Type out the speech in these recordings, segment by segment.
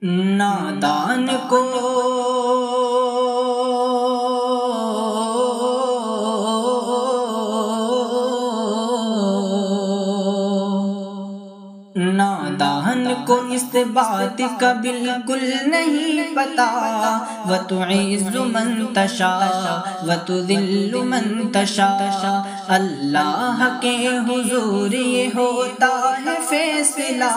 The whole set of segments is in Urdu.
نادان کو اس بات کا بالکل نہیں پتا، وَتُعِزُّ مَن تَشَاءُ وَتُذِلُّ مَن تَشَاءُ، اللہ کے حضور یہ ہوتا ہے فیصلہ،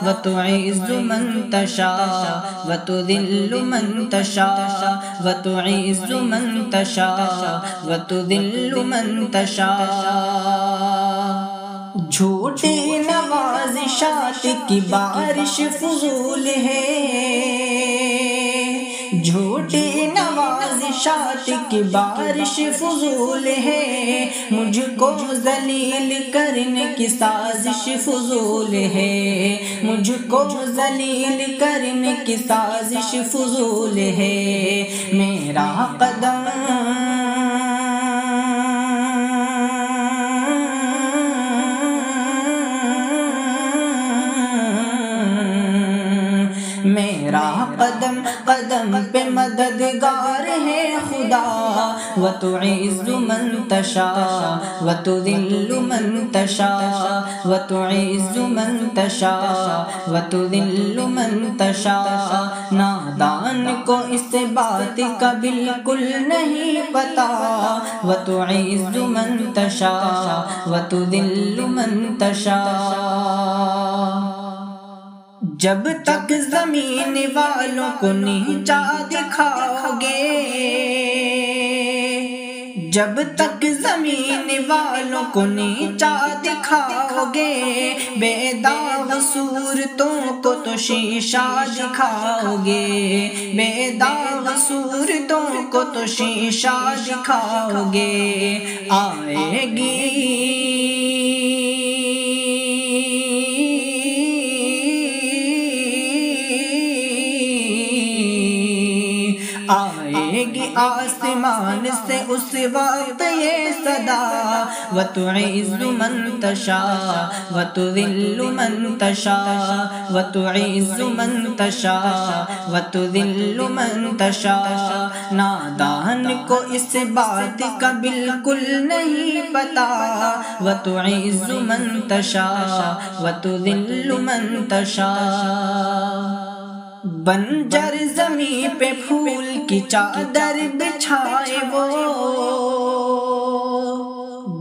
وَتُعِزُّ مَن تَشَاءُ وَتُذِلُّ مَن تَشَاءُ، وَتُعِزُّ مَن تَشَاءُ وَتُذِلُّ مَن تَشَاءُ۔ جھوٹی نوازشات کی بارش فضول ہے، جھوٹی نوازشات کی بارش فضول ہے، مجھ کو ذلیل کرنے کی سازش فضول ہے، مجھ کو ذلیل کرنے کی سازش فضول ہے، میرا قدم قدم قدم پہ مددگار ہے خدا، وَتُعِزُّ مَن تَشَاءُ وَتُذِلُّ مَن تَشَاءُ، وَتُعِزُّ مَن تَشَاءُ وَتُذِلُّ مَن تَشَاءُ۔ نادان کو اس بات کا بالکل نہیں پتا، وَتُعِزُّ مَن تَشَاءُ وَتُذِلُّ مَن تَشَاءُ۔ جب تک زمین والوں کو نیچا دکھاؤ گے، جب تک زمین والوں کو نیچا دکھاؤ گے، بے داغ صورتوں کو تو شیشہ دکھاؤ گے، بے داغ صورتوں کو تو شیشہ دکھاؤ گے، آئے گی آئے گی آسمان سے اس وقت یہ صدا، وَتُعِزُّ مَن تَشَاءُ وَتُذِلُّ مَن تَشَاءُ، وَتُعِزُّ مَن تَشَاءُ وَتُذِلُّ مَن تَشَاءُ۔ نادان کو اس بات کا بالکل نہیں پتا، وَتُعِزُّ مَن تَشَاءُ وَتُذِلُّ مَن تَشَاءُ۔ بنجر زمین پہ پھول کی چادر بچھائے وہ،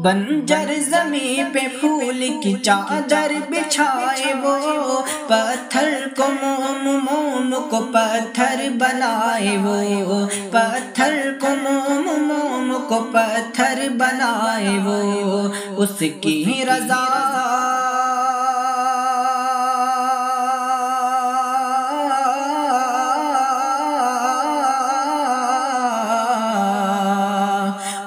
بنجر زمین پہ پھول کی چادر بچھائے وہ، پتھر کو موم موم کو پتھر بنائے وہ، پتھر کو موم موم کو پتھر بنائے وہ، اس کی رضا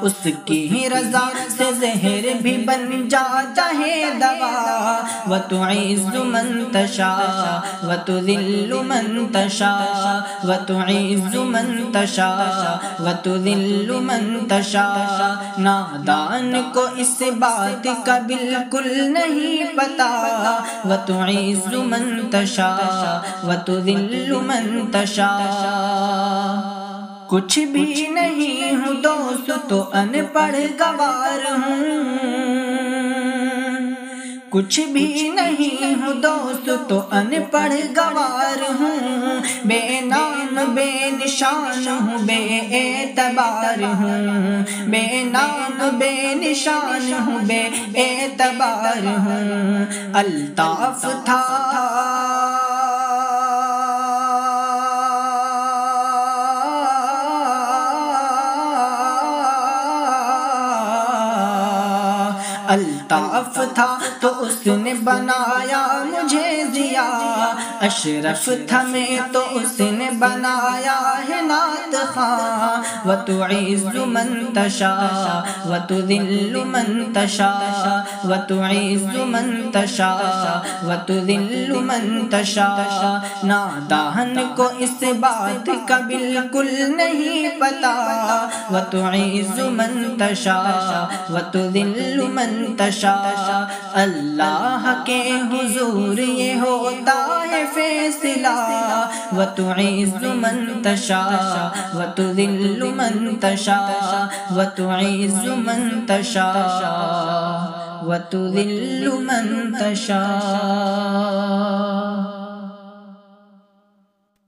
اس کی رضا سے زہر بھی بن جاتا ہے دوا، وَتُعِزُّ مَن تَشَاءُ وَتُذِلُّ مَن تَشَاءُ، وَتُعِزُّ مَن تَشَاءُ وَتُذِلُّ مَن تَشَاءُ۔ نادان کو اس بات کا بالکل نہیں پتا، وَتُعِزُّ مَن تَشَاءُ وَتُذِلُّ مَن تَشَاءُ۔ کچھ بھی نہیں ہوں دوست تو ان پڑھ گوار ہوں، کچھ بھی نہیں ہوں دوست تو ان پڑھ گوار ہوں، بے نام بے نشان ہوں، بے اعتبار ہوں، بے نام بے نشان ہوں، بے اعتبار ہوں۔ الطاف تھا الطاف تھا تو اس نے بنایا مجھے ضیا، اشرف تھا میں تو اس نے بنایا ہے نعت خواں، وَتُعِزُّ مَن تَشَاءُ وَتُذِلُّ مَن تَشَاءُ، وَتُعِزُّ مَن تَشَاءُ وَتُذِلُّ مَن تَشَاءُ۔ نادان کو اس بات کا بالکل نہیں پتا، وَتُعِزُّ مَن تَشَاءُ وَتُذِلُّ مَن من تشاء، اللہ کے حضور یہ ہوتا ہے فیصلہ، وتعز من تشاء وتذل من تشاء، وتعز من تشاء وتذل من تشاء۔